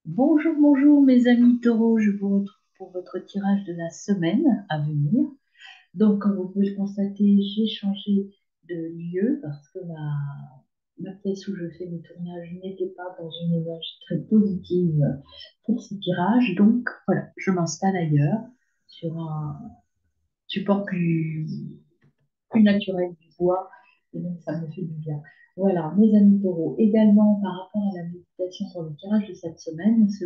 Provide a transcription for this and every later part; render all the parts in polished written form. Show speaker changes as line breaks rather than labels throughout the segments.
Bonjour, bonjour mes amis taureaux, je vous retrouve pour votre tirage de la semaine à venir. Donc, comme vous pouvez le constater, j'ai changé de lieu parce que la pièce où je fais mes tournages n'était pas dans une énergie très positive pour ce tirage. Donc, voilà, je m'installe ailleurs sur un support plus naturel du bois, et donc ça me fait du bien. Voilà, mes amis taureaux, également par rapport à la méditation pour le tirage de cette semaine, ce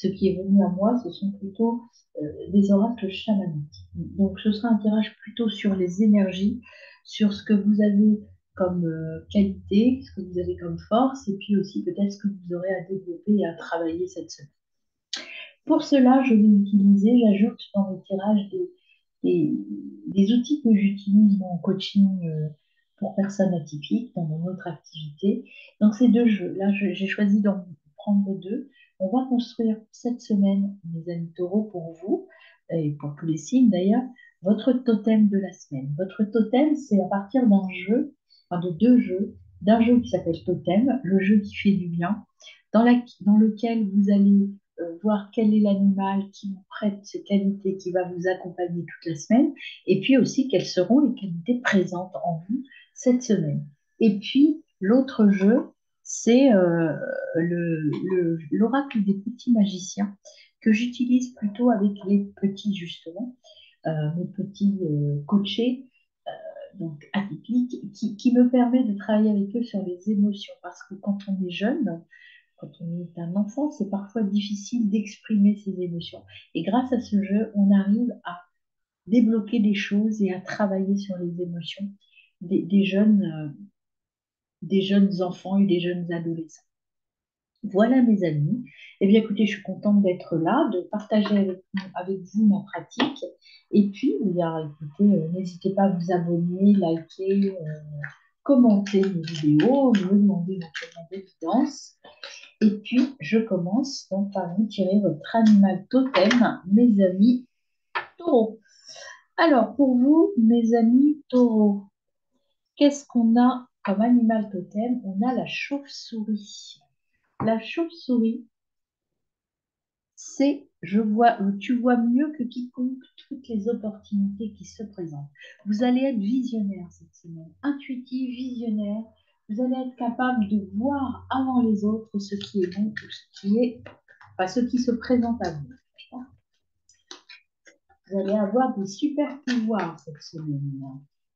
qui est venu à moi, ce sont plutôt des oracles chamaniques. Donc ce sera un tirage plutôt sur les énergies, sur ce que vous avez comme qualité, ce que vous avez comme force, et puis aussi peut-être ce que vous aurez à développer et à travailler cette semaine. Pour cela, je vais utiliser, j'ajoute dans mes tirages des, des outils que j'utilise en coaching pour personnes atypiques dans mon autre activité. Donc, ces deux jeux, là, j'ai choisi d'en prendre deux. On va construire cette semaine, mes amis taureaux, pour vous, et pour tous les signes d'ailleurs, votre totem de la semaine. Votre totem, c'est à partir d'un jeu, enfin de deux jeux, d'un jeu qui s'appelle Totem, le jeu qui fait du bien, dans lequel vous allez voir quel est l'animal qui vous prête ces qualités, qui va vous accompagner toute la semaine, et puis aussi quelles seront les qualités présentes en vous cette semaine. Et puis, l'autre jeu, c'est l'oracle des petits magiciens, que j'utilise plutôt avec les petits, justement, mes petits coachés, donc atypiques, qui me permet de travailler avec eux sur les émotions, parce que quand on est jeune, quand on est un enfant, c'est parfois difficile d'exprimer ses émotions. Et grâce à ce jeu, on arrive à débloquer des choses et à travailler sur les émotions des jeunes enfants et des jeunes adolescents. Voilà mes amis. Eh bien écoutez, je suis contente d'être là, de partager avec vous ma pratique. Et puis, eh bien, écoutez, n'hésitez pas à vous abonner, liker, commenter mes vidéos, me demander éventuellement des guidances. Et puis, je commence donc par vous tirer votre animal totem, mes amis taureaux. Alors, pour vous, mes amis taureaux, qu'est-ce qu'on a comme animal totem? On a la chauve-souris. La chauve-souris, c'est, tu vois mieux que quiconque toutes les opportunités qui se présentent. Vous allez être visionnaire cette semaine, intuitif, visionnaire. Vous allez être capable de voir avant les autres ce qui est bon, ce qui se présente à vous. Vous allez avoir des super pouvoirs cette semaine.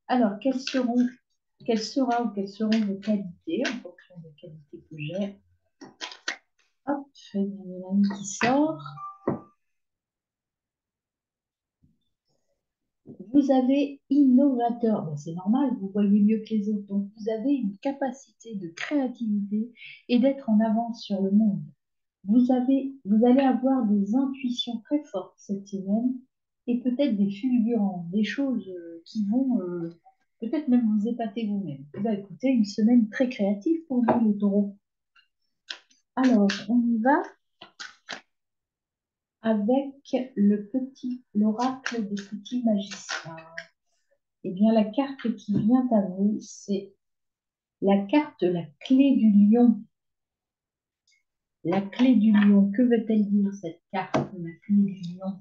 Alors, quelles seront vos qualités en fonction des qualités que j'ai? Hop, il y a une amie qui sort. Vous avez innovateur, ben, c'est normal, vous voyez mieux que les autres, donc vous avez une capacité de créativité et d'être en avance sur le monde. Vous allez avoir des intuitions très fortes cette semaine et peut-être des fulgurances, des choses qui vont peut-être même vous épater vous-même. Eh ben, écoutez, une semaine très créative pour vous, les taureaux. Alors, on y va avec l'oracle des petits magiciens. Eh bien, la carte qui vient à vous, c'est la clé du lion. La clé du lion, que veut-elle dire cette carte, la clé du lion?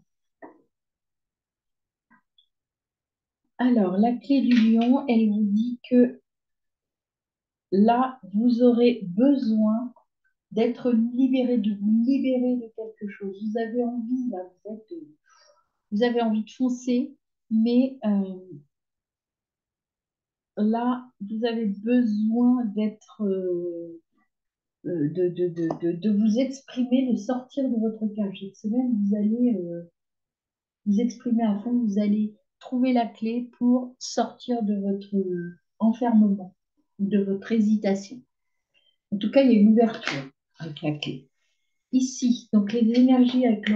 Alors, la clé du lion, elle vous dit que là, vous aurez besoin d'être libéré, de vous libérer de quelque chose. Vous avez envie, là, vous avez envie de foncer, mais là, vous avez besoin d'être, de vous exprimer, de sortir de votre cage. Cette semaine, vous allez vous exprimer à fond, vous allez trouver la clé pour sortir de votre enfermement, de votre hésitation. En tout cas, il y a une ouverture avec la clé. Ici, donc les énergies avec les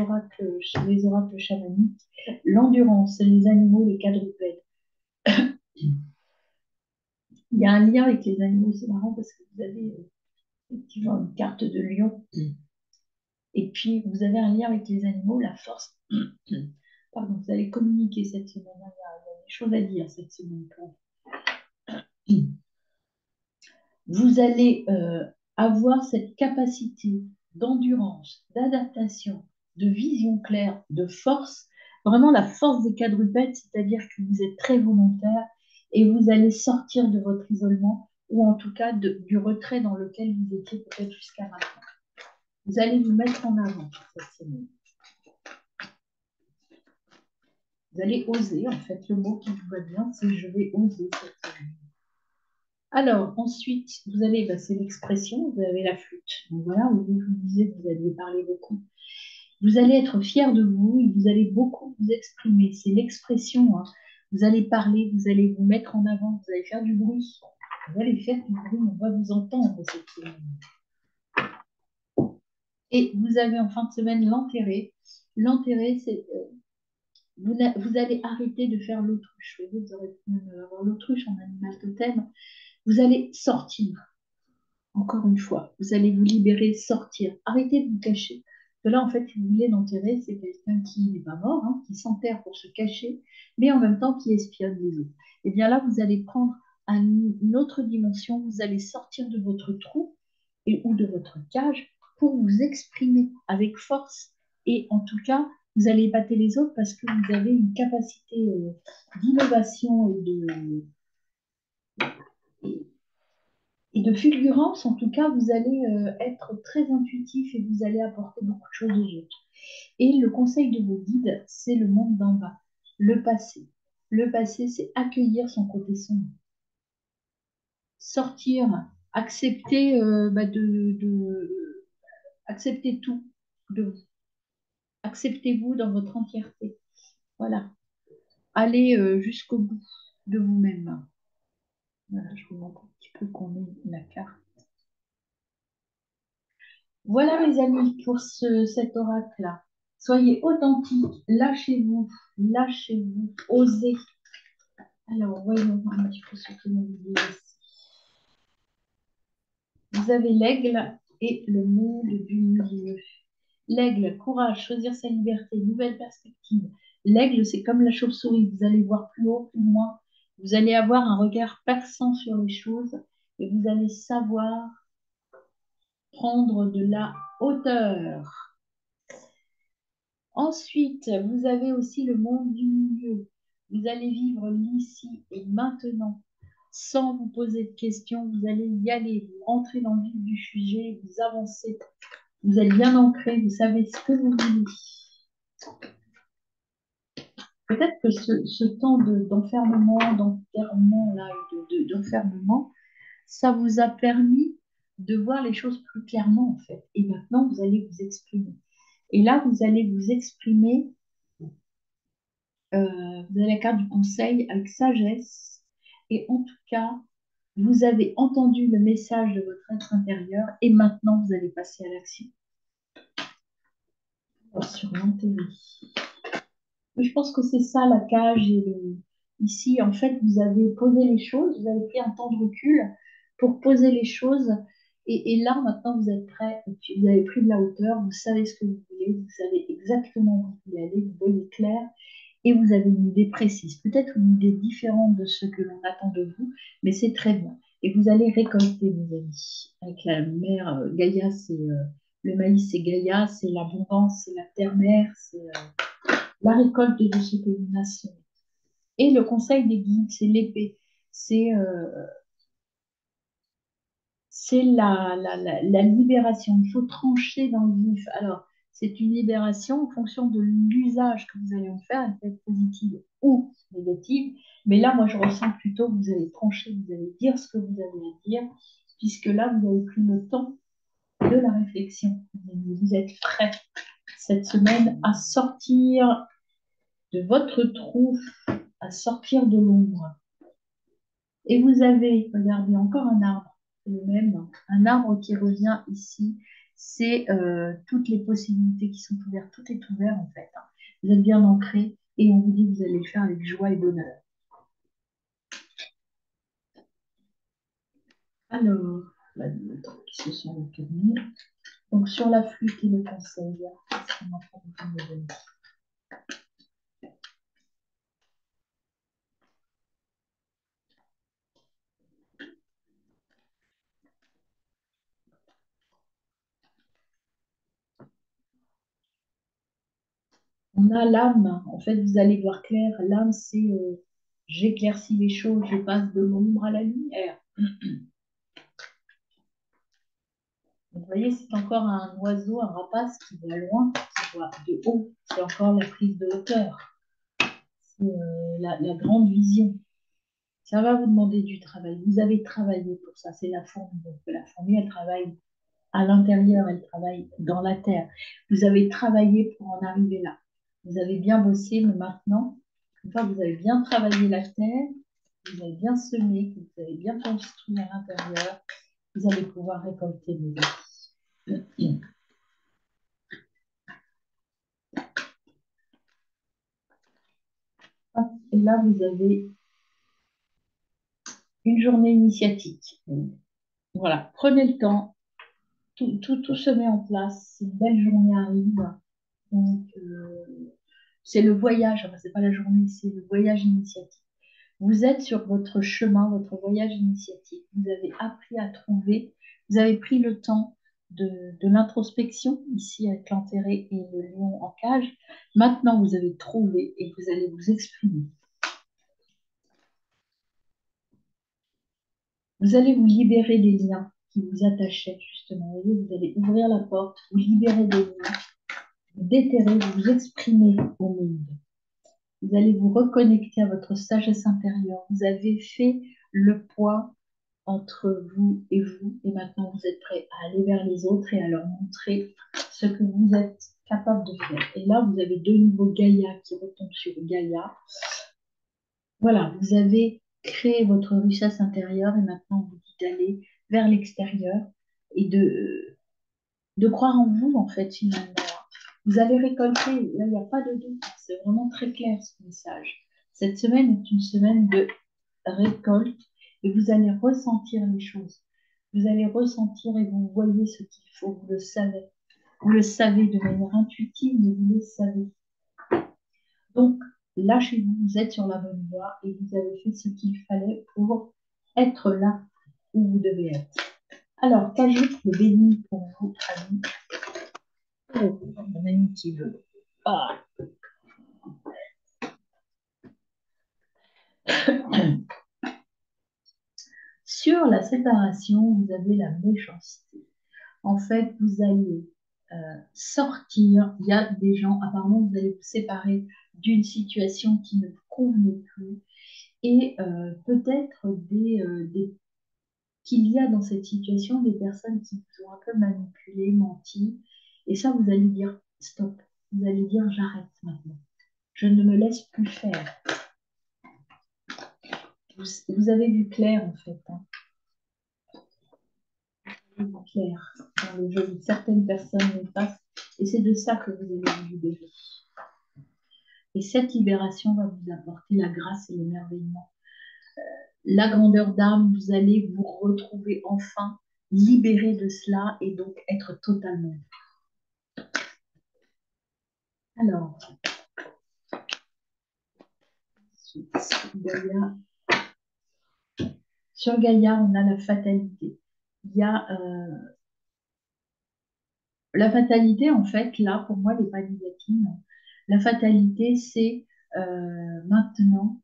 oracles chamaniques, l'endurance, les animaux, les quadrupèdes. Il y a un lien avec les animaux, c'est marrant parce que vous avez effectivement une carte de lion. Et puis, vous avez un lien avec les animaux, la force. Pardon, vous allez communiquer cette semaine. Il y a des choses à dire cette semaine pour vous. Vous allez avoir cette capacité d'endurance, d'adaptation, de vision claire, de force, vraiment la force des quadrupèdes, c'est-à-dire que vous êtes très volontaire et vous allez sortir de votre isolement ou en tout cas du retrait dans lequel vous étiez peut-être jusqu'à maintenant. Vous allez vous mettre en avant cette semaine. Vous allez oser, en fait, le mot qui vous va bien, c'est je vais oser cette semaine. Alors, ensuite, vous allez, c'est l'expression, vous avez la flûte. Donc voilà, vous vous disiez que vous alliez parler beaucoup. Vous allez être fier de vous et vous allez beaucoup vous exprimer. C'est l'expression, hein. Vous allez parler, vous allez vous mettre en avant, vous allez faire du bruit. Vous allez faire du bruit, on va vous entendre cette semaine. Et vous avez en fin de semaine l'enterré. L'enterré, c'est vous allez arrêter de faire l'autruche. Vous aurez pu même avoir l'autruche en animal totem. Vous allez sortir. Encore une fois, vous allez vous libérer, sortir. Arrêtez de vous cacher. Parce que là, en fait, si vous voulez l'enterrer, c'est quelqu'un qui n'est pas mort, hein, qui s'enterre pour se cacher, mais en même temps qui espionne les autres. Et bien là, vous allez prendre une autre dimension, vous allez sortir de votre trou ou de votre cage pour vous exprimer avec force. Et en tout cas, vous allez épater les autres parce que vous avez une capacité d'innovation et de fulgurance. En tout cas, vous allez être très intuitif et vous allez apporter beaucoup de choses aux autres. Et le conseil de vos guides, c'est le monde d'en bas, le passé. Le passé, c'est accueillir son côté sombre, sortir, accepter, accepter tout de vous. Acceptez-vous dans votre entièreté. Voilà. Allez jusqu'au bout de vous-même. Voilà, je vous montre un petit peu qu'on ait la carte. Voilà, mes amis, pour cet oracle-là. Soyez authentiques, lâchez-vous, osez. Alors, voyons voir un petit peu ce que nous dit ici. Vous avez l'aigle et le monde du milieu. L'aigle, courage, choisir sa liberté, nouvelle perspective. L'aigle, c'est comme la chauve-souris, vous allez voir plus haut, plus loin. Vous allez avoir un regard perçant sur les choses et vous allez savoir prendre de la hauteur. Ensuite, vous avez aussi le monde du milieu. Vous allez vivre l'ici et maintenant sans vous poser de questions. Vous allez y aller, vous rentrez dans le vif du sujet, vous avancez. Vous êtes bien ancré, vous savez ce que vous voulez. Peut-être que ce temps d'enfermement, là, d'enfermement, ça vous a permis de voir les choses plus clairement, en fait. Et maintenant, vous allez vous exprimer. Et là, vous allez vous exprimer, vous avez la carte du conseil avec sagesse. Et en tout cas, vous avez entendu le message de votre être intérieur et maintenant, vous allez passer à l'action. Sur l'intérêt. Je pense que c'est ça la cage. Ici, en fait, vous avez posé les choses, vous avez pris un temps de recul pour poser les choses. Et là, maintenant, vous êtes prêt, et puis vous avez pris de la hauteur, vous savez ce que vous voulez, vous savez exactement où vous voulez aller, vous voyez clair, et vous avez une idée précise. Peut-être une idée différente de ce que l'on attend de vous, mais c'est très bien. Et vous allez récolter, mes amis. Avec la mère Gaïa, c'est le maïs, c'est Gaïa, c'est l'abondance, c'est la terre-mère, c'est la récolte de ce que vous naissez. Et le conseil des guides, c'est l'épée. C'est la libération. Il faut trancher dans le vif. Alors, c'est une libération en fonction de l'usage que vous allez en faire. Elle peut être positive ou négative. Mais là, moi, je ressens plutôt que vous allez trancher, vous allez dire ce que vous avez à dire, puisque là, vous avez pris le temps de la réflexion. Vous êtes prêt cette semaine à sortir de votre trou, à sortir de l'ombre. Et vous avez, regardez, encore un arbre, c'est le même, un arbre qui revient ici, c'est toutes les possibilités qui sont ouvertes, tout est ouvert en fait. Vous êtes bien ancré et on vous dit que vous allez le faire avec joie et bonheur. Alors, là, les trucs qui se sont retournés. Donc, sur la flûte et le conseil, qu'est-ce qu'on est en train de me donner? On a l'âme. En fait, vous allez voir clair. L'âme, c'est j'éclaircis les choses, je passe de l'ombre à la lumière. Vous voyez, c'est encore un oiseau, un rapace qui voit loin, qui voit de haut. C'est encore la prise de hauteur. C'est la grande vision. Ça va vous demander du travail. Vous avez travaillé pour ça. C'est la fourmi. Donc, la fourmi, elle travaille à l'intérieur, elle travaille dans la terre. Vous avez travaillé pour en arriver là. Vous avez bien bossé, mais maintenant, une fois que vous avez bien travaillé la terre, vous avez bien semé, que vous avez bien construit à l'intérieur, vous allez pouvoir récolter mes amis. Et là, vous avez une journée initiatique. Voilà, prenez le temps, tout se met en place, une belle journée arrive. Donc, c'est le voyage, enfin, c'est pas la journée, c'est le voyage initiatique. Vous êtes sur votre chemin, votre voyage initiatique. Vous avez appris à trouver, vous avez pris le temps de l'introspection, ici avec l'enterré et le lion en cage. Maintenant, vous avez trouvé et vous allez vous exprimer. Vous allez vous libérer des liens qui vous attachaient, justement. Vous voyez, vous allez ouvrir la porte, vous libérer des liens, vous déterrer, vous exprimer au monde. Vous allez vous reconnecter à votre sagesse intérieure. Vous avez fait le poids entre vous, et maintenant vous êtes prêt à aller vers les autres et à leur montrer ce que vous êtes capable de faire. Et là, vous avez de nouveau Gaïa qui retombe sur Gaïa. Voilà, vous avez créé votre richesse intérieure et maintenant vous dites d'aller vers l'extérieur et de croire en vous, en fait, finalement. Vous allez récolter, là, il n'y a pas de doute, c'est vraiment très clair ce message. Cette semaine est une semaine de récolte et vous allez ressentir les choses. Vous allez ressentir et vous voyez ce qu'il faut, vous le savez. Vous le savez de manière intuitive, mais vous le savez. Donc, lâchez-vous, vous êtes sur la bonne voie et vous avez fait ce qu'il fallait pour être là où vous devez être. Alors, qu'ajoute le béni pour vous, ami? Oh, mon ami qui veut. Ah. Sur la séparation, vous avez la méchanceté. En fait, vous allez sortir. Il y a des gens, apparemment, vous allez vous séparer d'une situation qui ne vous convenait plus. Et peut-être qu'il y a dans cette situation des personnes qui vous ont un peu manipulé, menti. Et ça, vous allez dire stop. Vous allez dire j'arrête maintenant. Je ne me laisse plus faire. Vous avez vu clair, en fait. Hein. Vous avez vu clair dans le jeu de certaines personnes néfastes. Et c'est de ça que vous allez vous libérer. Et cette libération va vous apporter la grâce et l'émerveillement. La grandeur d'âme, vous allez vous retrouver enfin libéré de cela et donc être totalement. Alors, Gaïa, sur Gaïa, on a la fatalité. Il y a la fatalité, en fait, là, pour moi, elle n'est pas négative. La fatalité, c'est maintenant,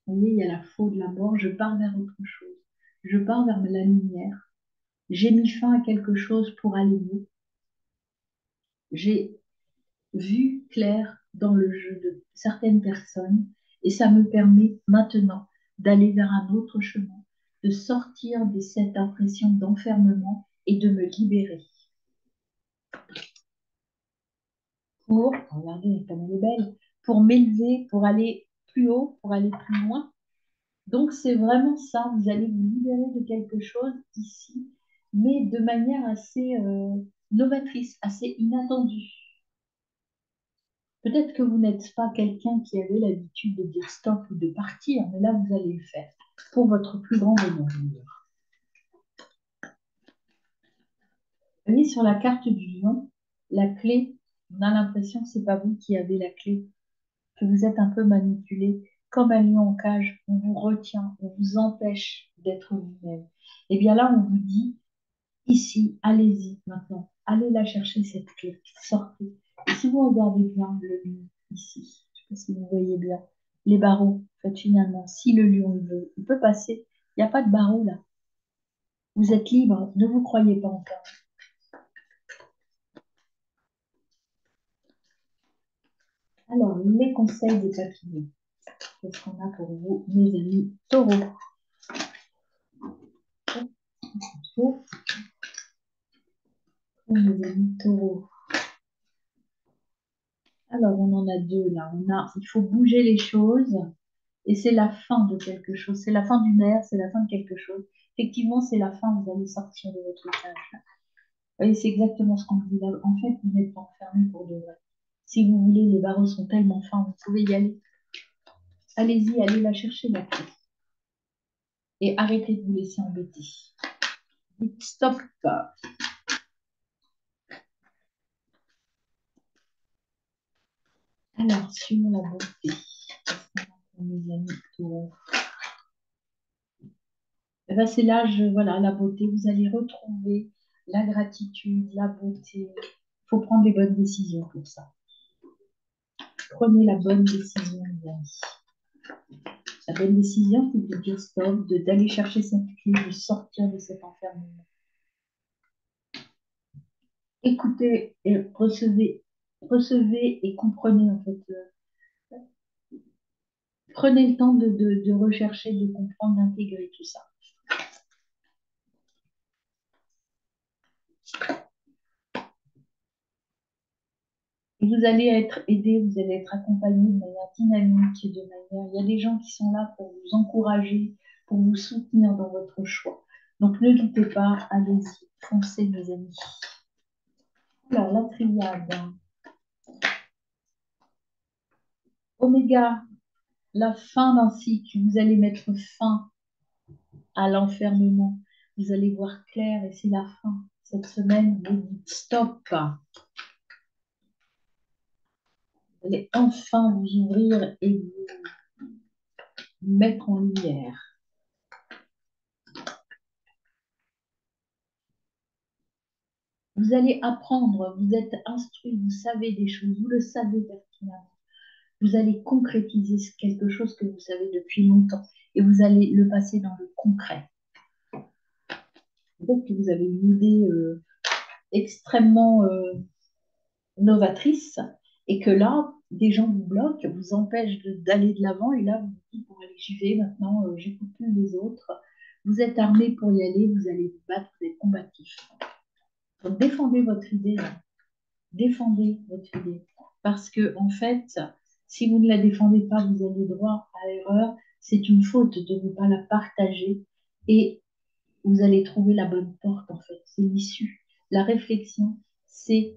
vous voyez, il y a la faute de la mort, je pars vers autre chose. Je pars vers la lumière. J'ai mis fin à quelque chose pour aller mieux. J'ai vu clair dans le jeu de certaines personnes et ça me permet maintenant d'aller vers un autre chemin, de sortir de cette impression d'enfermement et de me libérer pour, regardez comme elle est belle, pour m'élever, pour aller plus haut, pour aller plus loin. Donc c'est vraiment ça, vous allez vous libérer de quelque chose ici, mais de manière assez novatrice, assez inattendue. Peut-être que vous n'êtes pas quelqu'un qui avait l'habitude de dire stop ou de partir, mais là, vous allez le faire pour votre plus grand bonheur. Vous voyez, sur la carte du lion, la clé, on a l'impression que ce n'est pas vous qui avez la clé, que vous êtes un peu manipulé. Comme un lion en cage, on vous retient, on vous empêche d'être vous-même. Et bien là, on vous dit, ici, allez-y maintenant, allez la chercher cette clé, sortez. Et si vous regardez bien le lion, ici. Je ne sais pas si vous voyez bien. Les barreaux, en fait, finalement, si le lion il veut, il peut passer. Il n'y a pas de barreaux là. Vous êtes libre, ne vous croyez pas encore. Alors, les conseils des papillons. Qu'est-ce qu'on a pour vous, mes amis taureaux? Pour mes amis taureaux. Alors, on en a deux là. Il faut bouger les choses et c'est la fin de quelque chose. C'est la fin d'une ère, c'est la fin de quelque chose. Effectivement, c'est la fin, vous allez sortir de votre cage. Vous voyez, c'est exactement ce qu'on vous dit là. En fait, vous n'êtes pas enfermé pour de vrai. Si vous voulez, les barreaux sont tellement fins, vous pouvez y aller. Allez-y, allez la chercher, la clé. Et arrêtez de vous laisser embêter. Dites stop. Alors, sur la beauté, qu'est-ce qu'on a pour mes amis taureaux? Eh ben, c'est l'âge, voilà, la beauté. Vous allez retrouver la gratitude, la beauté. Il faut prendre les bonnes décisions pour ça. Prenez la bonne décision, les amis. La bonne décision, c'est de dire stop, d'aller chercher cette clé, de sortir de cet enfermement. Écoutez et recevez et comprenez en fait. Prenez le temps de rechercher, de comprendre, d'intégrer tout ça. Et vous allez être aidé, vous allez être accompagné de manière dynamique, il y a des gens qui sont là pour vous encourager, pour vous soutenir dans votre choix. Donc ne doutez pas, allez-y, foncez mes amis. Alors la triade. Oméga, la fin d'un cycle, vous allez mettre fin à l'enfermement. Vous allez voir clair et c'est la fin. Cette semaine, vous dites stop. Vous allez enfin vous ouvrir et vous mettre en lumière. Vous allez apprendre, vous êtes instruit, vous savez des choses, vous le savez pertinemment. Vous allez concrétiser quelque chose que vous savez depuis longtemps et vous allez le passer dans le concret. Peut-être que vous avez une idée extrêmement novatrice et que là, des gens vous bloquent, vous empêchent d'aller de l'avant et là, vous vous dites, pour aller, j'y vais maintenant, j'écoute plus les autres. Vous êtes armé pour y aller, vous allez vous battre, vous êtes combatif. Donc, défendez votre idée, défendez votre idée. Parce que, en fait, si vous ne la défendez pas, vous allez droit à l'erreur. C'est une faute de ne pas la partager et vous allez trouver la bonne porte, en fait. C'est l'issue. La réflexion, c'est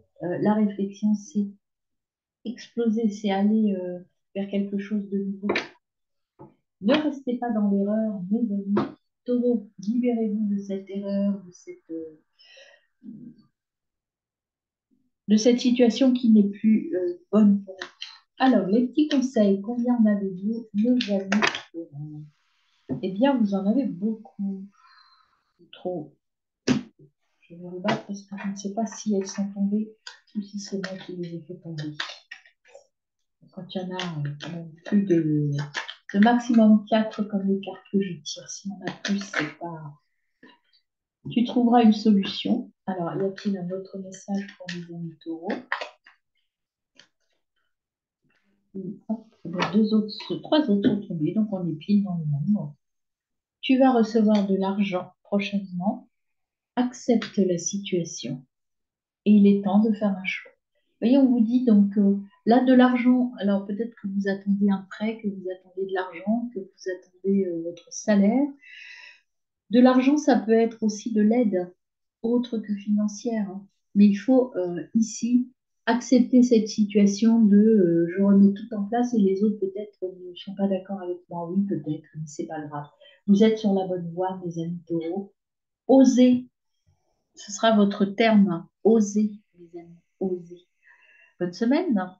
exploser, c'est aller vers quelque chose de nouveau. Ne restez pas dans l'erreur, mes amis. Taureau, libérez-vous de cette erreur, de cette situation qui n'est plus bonne pour vous. Alors, les petits conseils, combien en avez-vous, mes amis? Eh bien, vous en avez beaucoup. Trop. Je vais rebattre parce que je ne sais pas si elles sont tombées ou si c'est moi qui les ai fait tomber. Quand il y en a plus de maximum 4 comme les cartes que je tire. Si on a plus, c'est pas. Tu trouveras une solution. Alors, y a-t-il un autre message pour les amis taureaux? Trois autres sont tombés, donc on est pile dans le nombre. Tu vas recevoir de l'argent prochainement. Accepte la situation. Et il est temps de faire un choix. Vous voyez, on vous dit donc là de l'argent. Alors peut-être que vous attendez un prêt, que vous attendez de l'argent, que vous attendez votre salaire. De l'argent, ça peut être aussi de l'aide, autre que financière, hein. Mais il faut ici accepter cette situation de je remets tout en place et les autres peut-être ne sont pas d'accord avec moi. Oui, peut-être, mais c'est pas grave. Vous êtes sur la bonne voie, mes amis taureaux. Osez, ce sera votre terme. Osez, mes amis, osez. Bonne semaine.